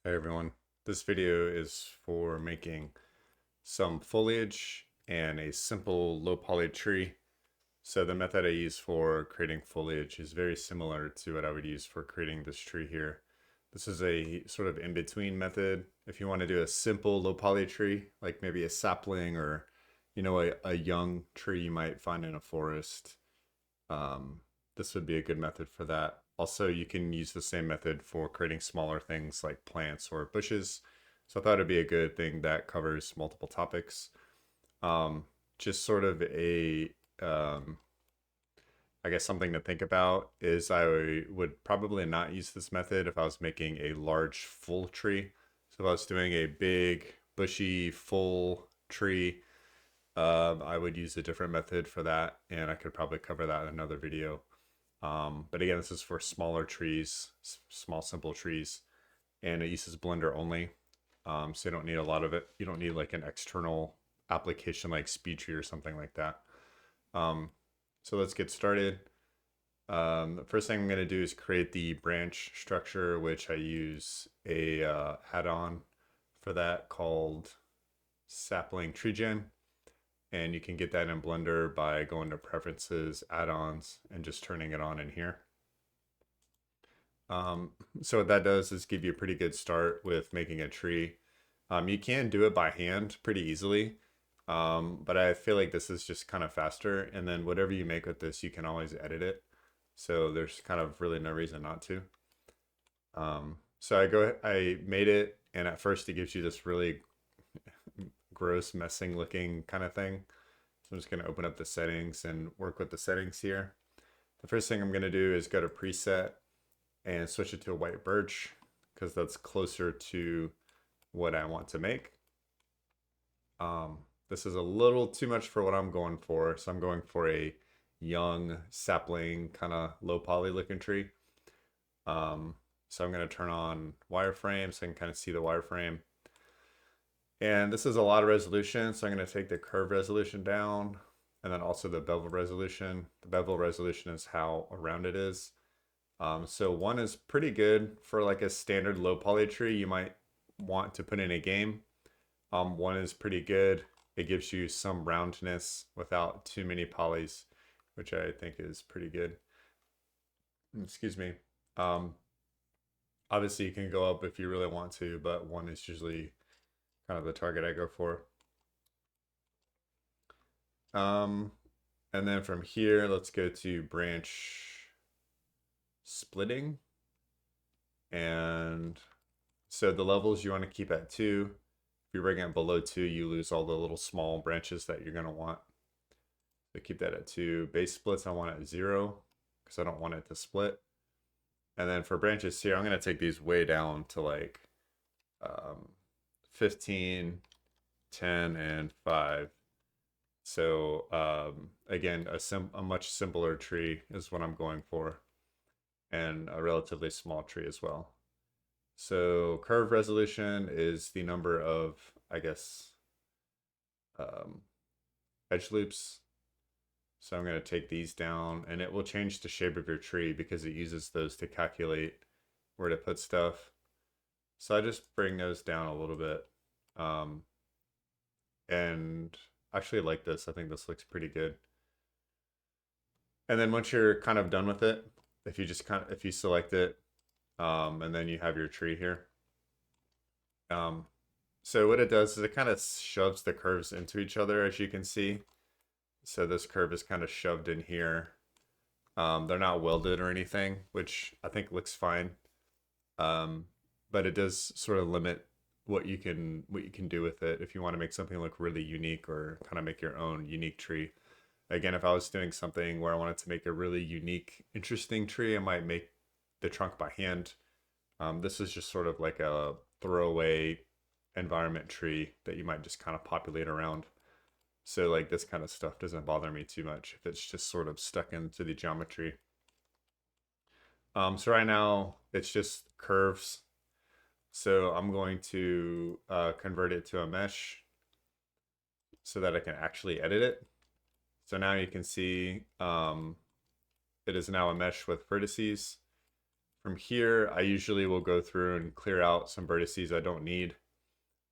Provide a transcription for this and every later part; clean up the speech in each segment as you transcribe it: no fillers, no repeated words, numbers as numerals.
Hey everyone, this video is for making some foliage and a simple low poly tree. So the method I use for creating foliage is very similar to what I would use for creating this tree here. This is a sort of in-between method. If you want to do a simple low poly tree, like maybe a sapling or a young tree you might find in a forest, um, this would be a good method for that. Also, you can use the same method for creating smaller things like plants or bushes. So I thought it'd be a good thing that covers multiple topics. Um, just sort of um, I guess something to think about is I would probably not use this method if I was making a large full tree. So if I was doing a big, bushy, full tree, I would use a different method for that, and I could probably cover that in another video. But again, this is for smaller trees, small, simple trees, and it uses Blender only. So you don't need a lot of it. You don't need like an external application like SpeedTree or something like that. Um, so let's get started. The first thing I'm going to do is create the branch structure, which I use a add-on for that called Sapling Tree Gen. And you can get that in Blender by going to Preferences, Add-ons, and just turning it on in here. So what that does is give you a pretty good start with making a tree. You can do it by hand pretty easily, but I feel like this is just kind of faster. And then whatever you make with this, you can always edit it. So there's kind of really no reason not to. I made it, and at first it gives you this really gross, messing looking kind of thing. So I'm just going to open up the settings and work with the settings here. The first thing I'm going to do is go to preset and switch it to a white birch because that's closer to what I want to make. This is a little too much for what I'm going for. So I'm going for a young sapling kind of low poly looking tree. So I'm going to turn on wireframe so I can kind of see the wireframe. And this is a lot of resolution, so I'm going to take the curve resolution down and then also the bevel resolution. The bevel resolution is how around it is. So one is pretty good for like a standard low poly tree you might want to put in a game. One is pretty good. It gives you some roundness without too many polys, which I think is pretty good. Excuse me. Obviously you can go up if you really want to, but one is usually kind of the target I go for. And then from here, let's go to branch splitting. And so the levels you want to keep at 2. If you bring it below 2, you lose all the little small branches that you're going to want. So keep that at 2. Base splits I want at 0 because I don't want it to split. And then for branches here, I'm going to take these way down to like 15, 10, and 5. So again, a much simpler tree is what I'm going for, and a relatively small tree as well. So curve resolution is the number of, I guess, edge loops. So I'm going to take these down, and it will change the shape of your tree because it uses those to calculate where to put stuff. So I just bring those down a little bit. And I actually like this. I think this looks pretty good. And then once you're kind of done with it, if you select it, and then you have your tree here. So what it does is it kind of shoves the curves into each other, as you can see. So this curve is kind of shoved in here. They're not welded or anything, which I think looks fine. But it does sort of limit what you can do with it if you want to make something look really unique or kind of make your own unique tree. Again, if I was doing something where I wanted to make a really unique, interesting tree, I might make the trunk by hand. This is just sort of like a throwaway environment tree that you might just kind of populate around. So like this kind of stuff doesn't bother me too much if it's just sort of stuck into the geometry. So right now it's just curves. So I'm going to convert it to a mesh so that I can actually edit it. So now you can see it is now a mesh with vertices. From here, I usually will go through and clear out some vertices I don't need.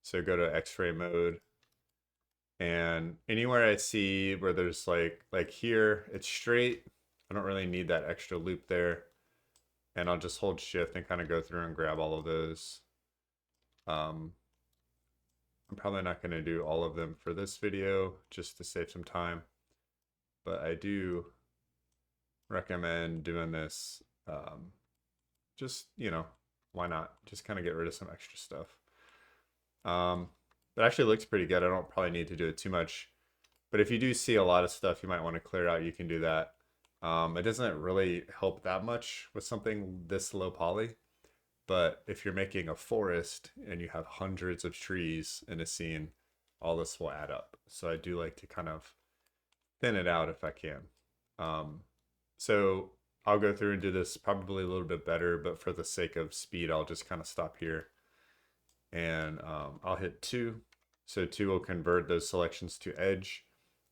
So go to X-ray mode, and anywhere I see where there's like here, it's straight. I don't really need that extra loop there. And I'll just hold shift and kind of go through and grab all of those. I'm probably not going to do all of them for this video just to save some time, but I do recommend doing this. Just, why not? Just kind of get rid of some extra stuff. It actually looks pretty good. I don't probably need to do it too much, but if you do see a lot of stuff you might want to clear out, you can do that. It doesn't really help that much with something this low poly, but if you're making a forest and you have hundreds of trees in a scene, all this will add up. So I do like to kind of thin it out if I can. So I'll go through and do this probably a little bit better, but for the sake of speed, I'll just kind of stop here. And I'll hit 2. So 2 will convert those selections to edge,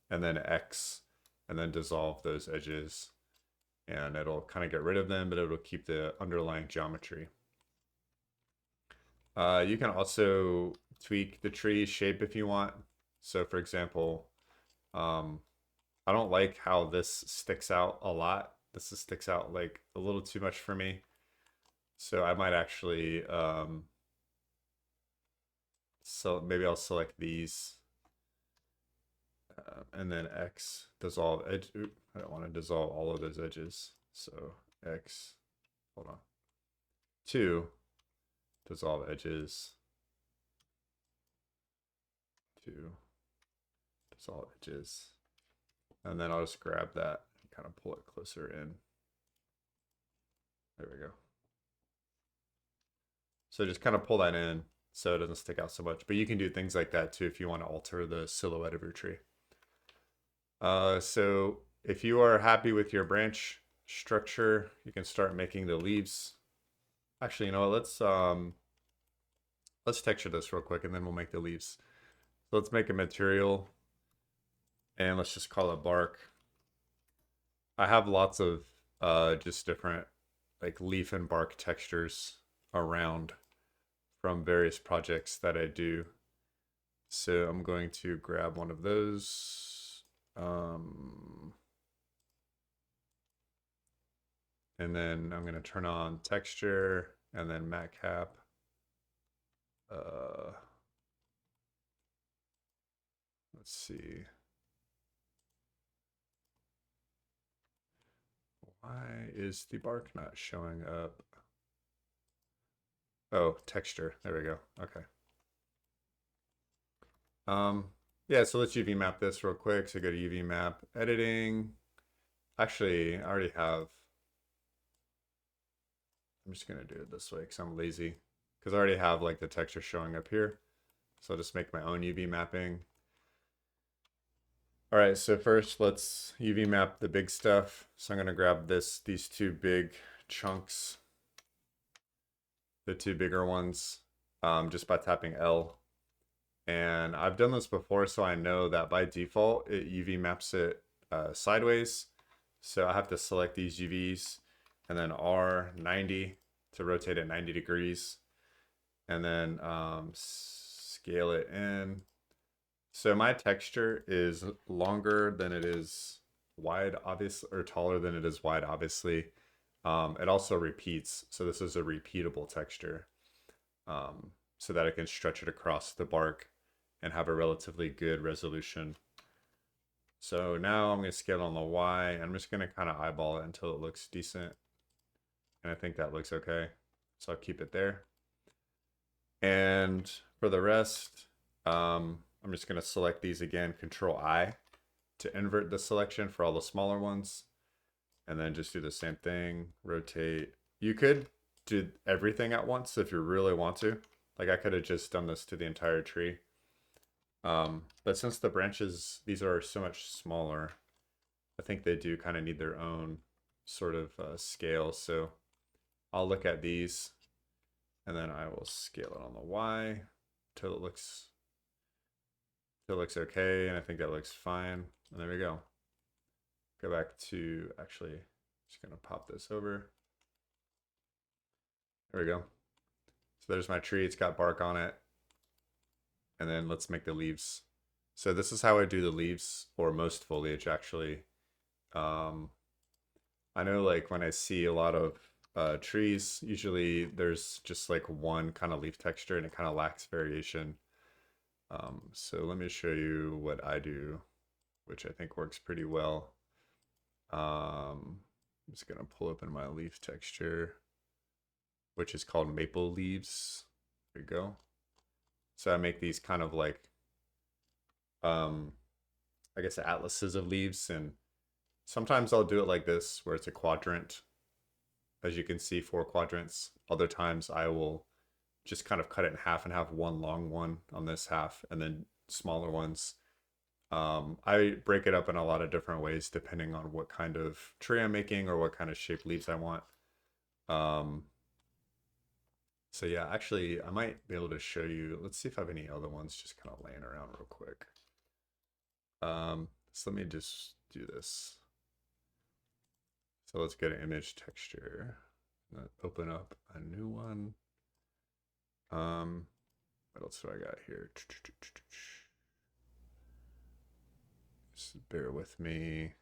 and then X, and then dissolve those edges. And it'll kind of get rid of them, but it'll keep the underlying geometry. You can also tweak the tree shape if you want. So for example, I don't like how this sticks out a lot. This sticks out like a little too much for me. So I might actually, so maybe I'll select these, and then X, dissolve edge. Oop, I don't want to dissolve all of those edges. So X, hold on, 2, dissolve edges, 2, dissolve edges, and then I'll just grab that and kind of pull it closer in. There we go. So just kind of pull that in so it doesn't stick out so much. But you can do things like that too if you want to alter the silhouette of your tree. So if you are happy with your branch structure, you can start making the leaves. Actually, you know what, let's texture this real quick and then we'll make the leaves. So let's make a material and let's just call it bark. I have lots of just different like leaf and bark textures around from various projects that I do. So I'm going to grab one of those. And then I'm going to turn on texture and then matte cap. Let's see. Why is the bark not showing up? Oh, texture. There we go. Okay. Yeah, so let's UV map this real quick. So go to UV map, editing. Actually, I already have. I'm just gonna do it this way because I'm lazy. Because I already have like the texture showing up here. So I'll just make my own UV mapping. All right, so first let's UV map the big stuff. So I'm gonna grab these 2 big chunks, the 2 bigger ones, just by tapping L. And I've done this before, so I know that by default it UV maps it sideways. So I have to select these UVs and then R90 to rotate it 90 degrees, and then scale it in. So my texture is longer than it is wide, obviously, or taller than it is wide, obviously. It also repeats, so this is a repeatable texture, so that I can stretch it across the bark and have a relatively good resolution. So now I'm going to scale on the Y. I'm just going to kind of eyeball it until it looks decent. And I think that looks okay. So I'll keep it there. And for the rest, I'm just going to select these again, Control I, to invert the selection for all the smaller ones. And then just do the same thing, rotate. You could do everything at once if you really want to. Like I could have just done this to the entire tree. But since the branches, these are so much smaller, I think they do kind of need their own sort of scale. So I'll look at these and then I will scale it on the Y till it looks okay. And I think that looks fine. And there we go. Go back to, actually, just gonna pop this over. There we go. So there's my tree. It's got bark on it. And then let's make the leaves. So this is how I do the leaves, or most foliage actually. Um, I know like when I see a lot of trees, usually there's just like one kind of leaf texture and it kind of lacks variation. So let me show you what I do, which I think works pretty well. I'm just gonna pull up in my leaf texture, which is called maple leaves. There you go. So I make these kind of like, um, I guess atlases of leaves, and sometimes I'll do it like this, where it's a quadrant. As you can see, 4 quadrants. Other times I will just kind of cut it in half and have one long one on this half, and then smaller ones. I break it up in a lot of different ways depending on what kind of tree I'm making or what kind of shape leaves I want. Um, so yeah, actually, I might be able to show you. Let's see if I have any other ones just kind of laying around real quick. So let me just do this. So let's get an image texture. Open up a new one. What else do I got here? Just bear with me.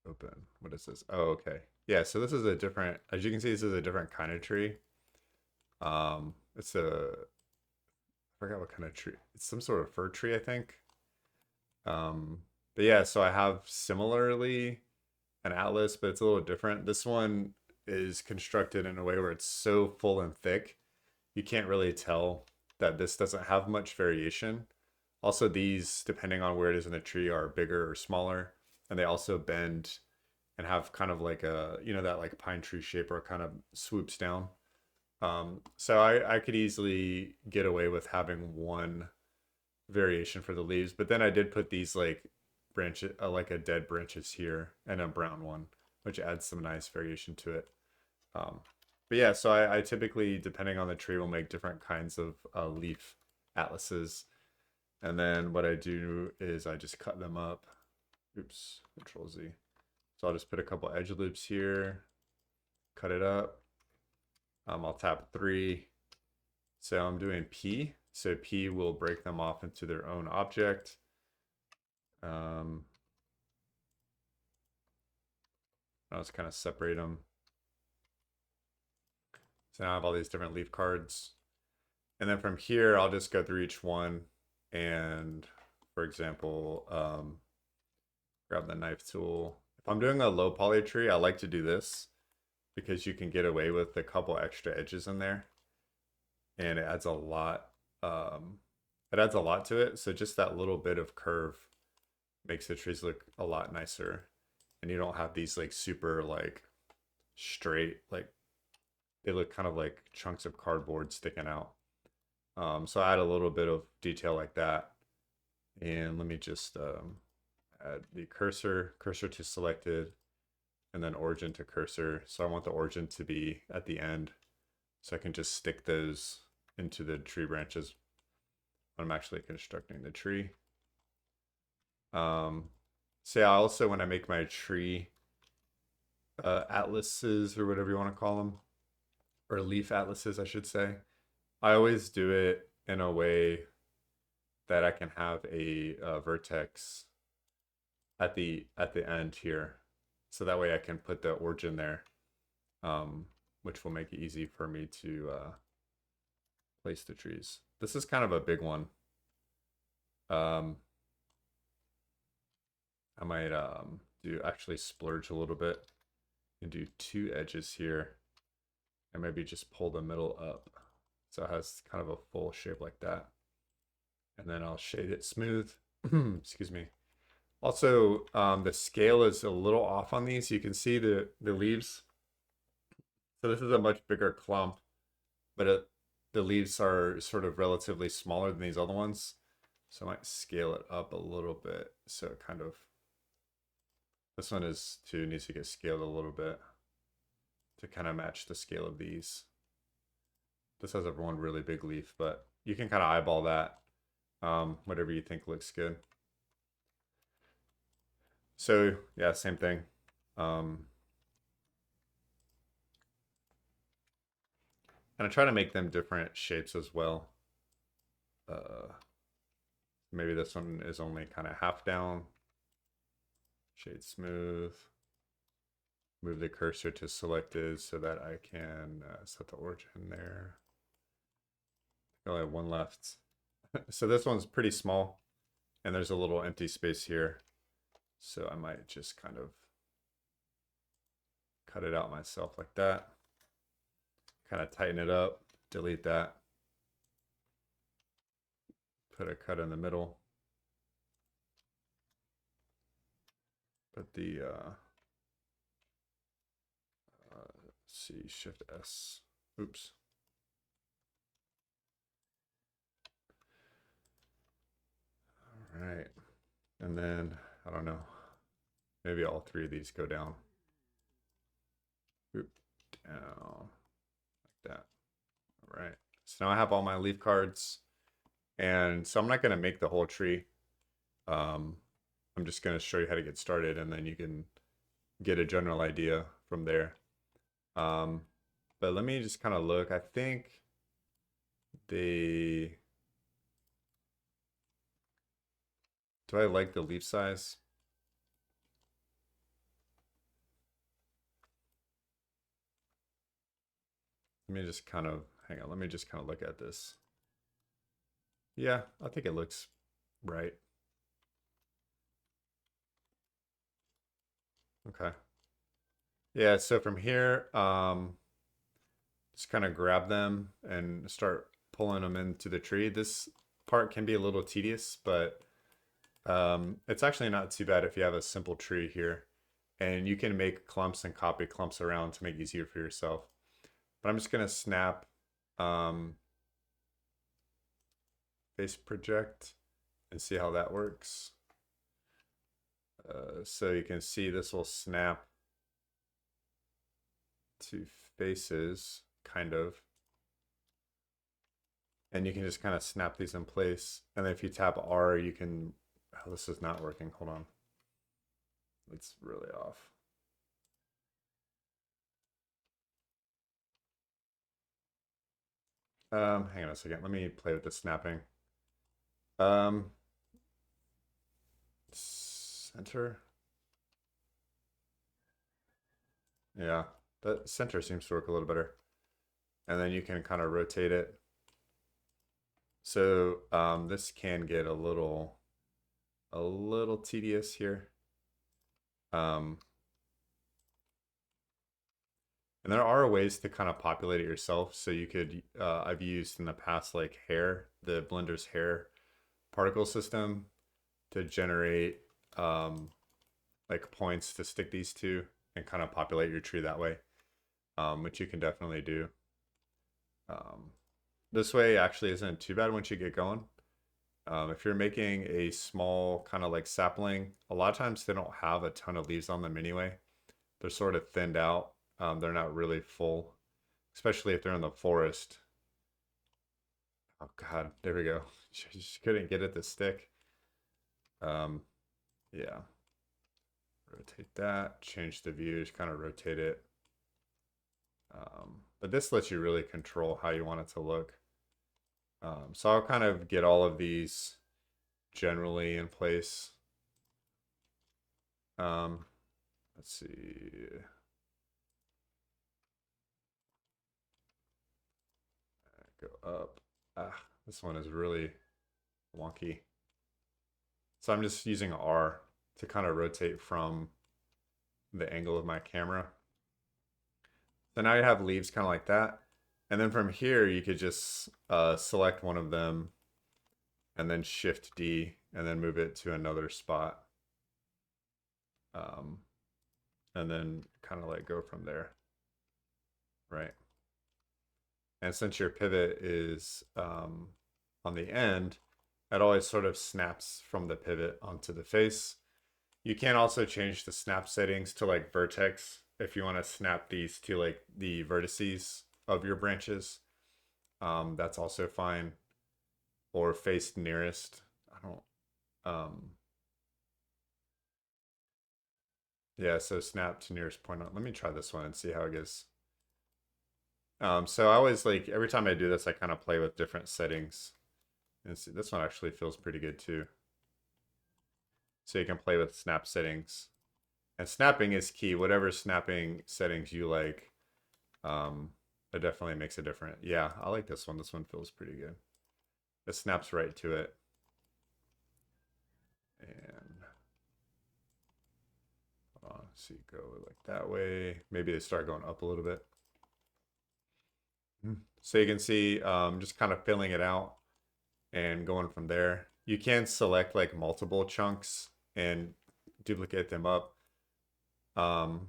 Open. What is this? Oh, okay. Yeah, so this is a different, as you can see, this is a different kind of tree. It's a, I forgot what kind of tree. It's some sort of fir tree, I think. But yeah, so I have similarly an atlas, but it's a little different. This one is constructed in a way where it's so full and thick, you can't really tell that this doesn't have much variation. Also, these, depending on where it is in the tree, are bigger or smaller, and they also bend and have kind of like a, you know, that like pine tree shape where it kind of swoops down. So I could easily get away with having one variation for the leaves, but then I did put these like branches, like a dead branches here and a brown one, which adds some nice variation to it. Um, but yeah, so I typically, depending on the tree, will make different kinds of leaf atlases. And then what I do is I just cut them up. Oops, Control Z. So I'll just put a couple edge loops here, cut it up. I'll tap 3. So I'm doing P. So P will break them off into their own object. I'll just kind of separate them. So now I have all these different leaf cards. And then from here, I'll just go through each one. And for example, grab the knife tool. If I'm doing a low poly tree, I like to do this because you can get away with a couple extra edges in there. And it adds a lot. It adds a lot to it. So just that little bit of curve makes the trees look a lot nicer. And you don't have these like super like straight, like they look kind of like chunks of cardboard sticking out. So I add a little bit of detail like that. And let me just add the cursor to selected, and then origin to cursor. So I want the origin to be at the end, so I can just stick those into the tree branches when I'm actually constructing the tree. So yeah, also when I make my tree atlases or whatever you want to call them, or leaf atlases, I should say, I always do it in a way that I can have a vertex at the end here, so that way I can put the origin there, which will make it easy for me to place the trees. This is kind of a big one. I might do actually splurge a little bit and do 2 edges here, and maybe just pull the middle up so it has kind of a full shape like that. And then I'll shade it smooth. Excuse me. Also, the scale is a little off on these. You can see the leaves. So this is a much bigger clump, but the leaves are sort of relatively smaller than these other ones. So I might scale it up a little bit. So it kind of, this one is too, needs to get scaled a little bit to kind of match the scale of these. This has a one really big leaf, but you can kind of eyeball that, whatever you think looks good. So yeah, same thing. And I try to make them different shapes as well. Maybe this one is only kind of half down. Shade smooth. Move the cursor to selected so that I can set the origin there. I only have one left. So this one's pretty small, and there's a little empty space here. So I might just kind of cut it out myself like that. Kind of tighten it up, delete that. Put a cut in the middle. Put the C, Shift S. Oops. All right. And then, I don't know, maybe all three of these go down. Oop, down, like that. All right. So now I have all my leaf cards. And so I'm not going to make the whole tree. I'm just going to show you how to get started, and then you can get a general idea from there. But let me just kind of look. I think do I like the leaf size? Let me just kind of, hang on, let me just kind of look at this. Yeah, I think it looks right. Okay. Yeah, so from here, just kind of grab them and start pulling them into the tree. This part can be a little tedious, but it's actually not too bad if you have a simple tree here. And you can make clumps and copy clumps around to make it easier for yourself. But I'm just going to snap face project and see how that works. So you can see this will snap to faces, kind of. And you can just kind of snap these in place. And then if you tap R, you can, oh, this is not working. Hold on. It's really off. Hang on a second. Let me play with the snapping. Center. Yeah, the center seems to work a little better. And then you can kind of rotate it. So this can get a little tedious here. And there are ways to kind of populate it yourself. So you could, I've used in the past like hair, the Blender's hair particle system to generate like points to stick these to and kind of populate your tree that way, which you can definitely do. This way actually isn't too bad once you get going. If you're making a small kind of like sapling, a lot of times they don't have a ton of leaves on them anyway. They're sort of thinned out. They're not really full, especially if they're in the forest. Oh God, there we go. Just couldn't get it to stick. Yeah. Rotate that, change the view, just kind of rotate it. But this lets you really control how you want it to look. So I'll kind of get all of these generally in place. Let's see. Go up. This one is really wonky. So I'm just using R to kind of rotate from the angle of my camera. So now you have leaves kind of like that. And then from here, you could just select one of them and then Shift D and then move it to another spot. And then kind of like go from there, right? And since your pivot is on the end, it always sort of snaps from the pivot onto the face. You can also change the snap settings to like vertex if you want to snap these to like the vertices of your branches. That's also fine. Or face nearest. I don't yeah, so snap to nearest point. Let me try this one and see how it goes. So I always like every time I do this, I kind of play with different settings. And see, this one actually feels pretty good too. So you can play with snap settings. And snapping is key. Whatever snapping settings you like, it definitely makes a difference. Yeah, I like this one. This one feels pretty good. It snaps right to it. And hold on, see, go like that way. Maybe they start going up a little bit. So you can see just kind of filling it out and going from there. You can select like multiple chunks and duplicate them up. Um,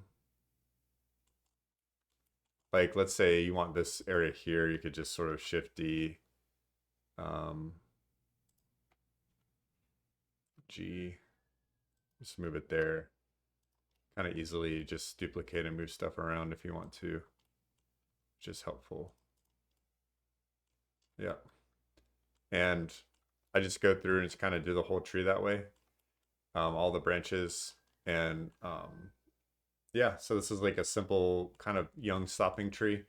like let's say you want this area here, you could just sort of shift D, um, G, just move it there. Kind of easily just duplicate and move stuff around if you want to, which is helpful. Yeah. And I just go through and just kind of do the whole tree that way, all the branches. And yeah, so this is like a simple kind of young stopping tree.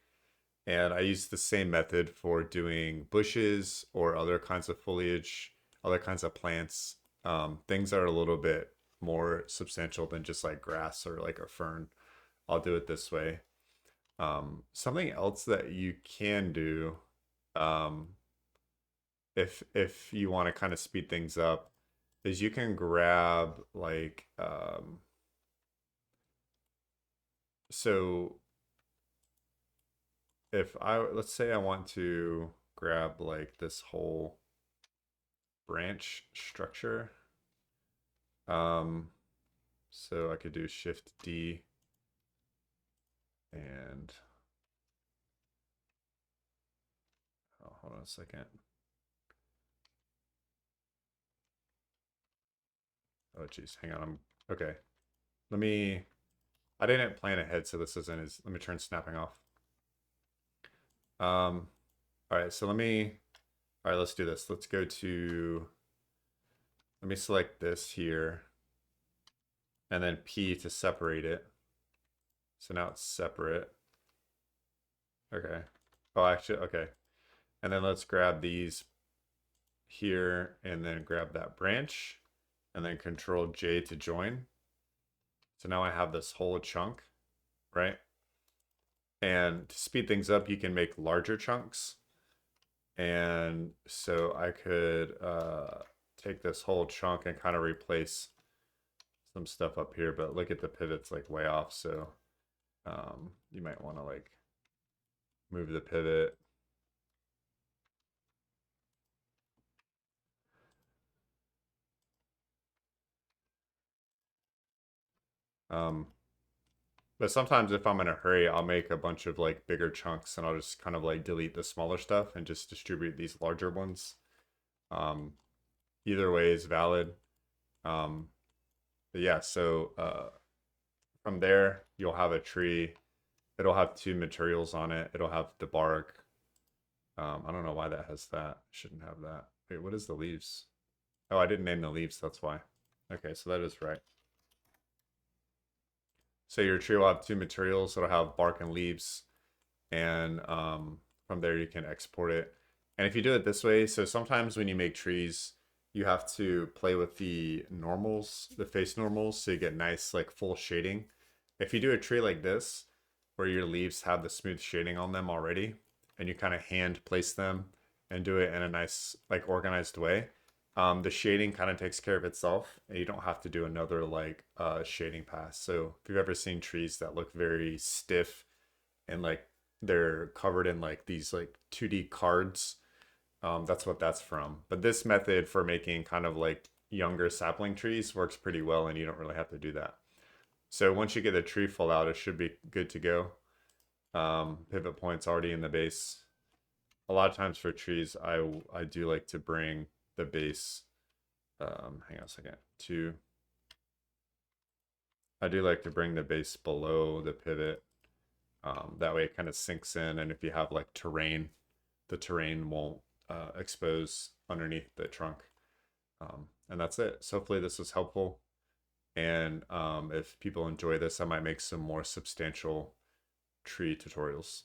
And I use the same method for doing bushes or other kinds of foliage, other kinds of plants, things that are a little bit more substantial than just like grass or like a fern. I'll do it this way. Something else that you can do, um, if you want to kind of speed things up, is you can grab like so if I let's say I want to grab like this whole branch structure, um so I could do Shift D and oh, hold on a second. Oh geez, hang on. I'm okay. Let me I didn't plan ahead, so this isn't as let me turn snapping off. All right, so all right, let's do this. Let's go to let me select this here and then P to separate it. So now it's separate. Okay. Oh, actually, okay. And then let's grab these here and then grab that branch and then Control J to join. So now I have this whole chunk, right? And to speed things up, you can make larger chunks. And so I could take this whole chunk and kind of replace some stuff up here, but look at the pivot's like way off. So you might want to like move the pivot. Um, but sometimes if I'm in a hurry, I'll make a bunch of like bigger chunks and I'll just kind of like delete the smaller stuff and just distribute these larger ones. Um, either way is valid. But yeah, so from there, you'll have a tree. It'll have two materials on it. It'll have the bark. I don't know why that has that. Shouldn't have that. Wait, what is the leaves? Oh, I didn't name the leaves. That's why. Okay, so that is right. So your tree will have two materials. It'll have bark and leaves. And from there, you can export it. And if you do it this way, so sometimes when you make trees, you have to play with the normals, the face normals, so you get nice, like full shading. If you do a tree like this, where your leaves have the smooth shading on them already, and you kind of hand place them and do it in a nice, like organized way, the shading kind of takes care of itself, and you don't have to do another like shading pass. So if you've ever seen trees that look very stiff and like they're covered in like these like 2D cards, that's what that's from. But this method for making kind of like younger sapling trees works pretty well, and you don't really have to do that. So once you get the tree full out, it should be good to go. Pivot points already in the base. A lot of times for trees, I do like to bring the base. Hang on a second. I do like to bring the base below the pivot. That way it kind of sinks in, and if you have like terrain, the terrain won't expose underneath the trunk. And that's it. So hopefully this was helpful. And if people enjoy this, I might make some more substantial tree tutorials.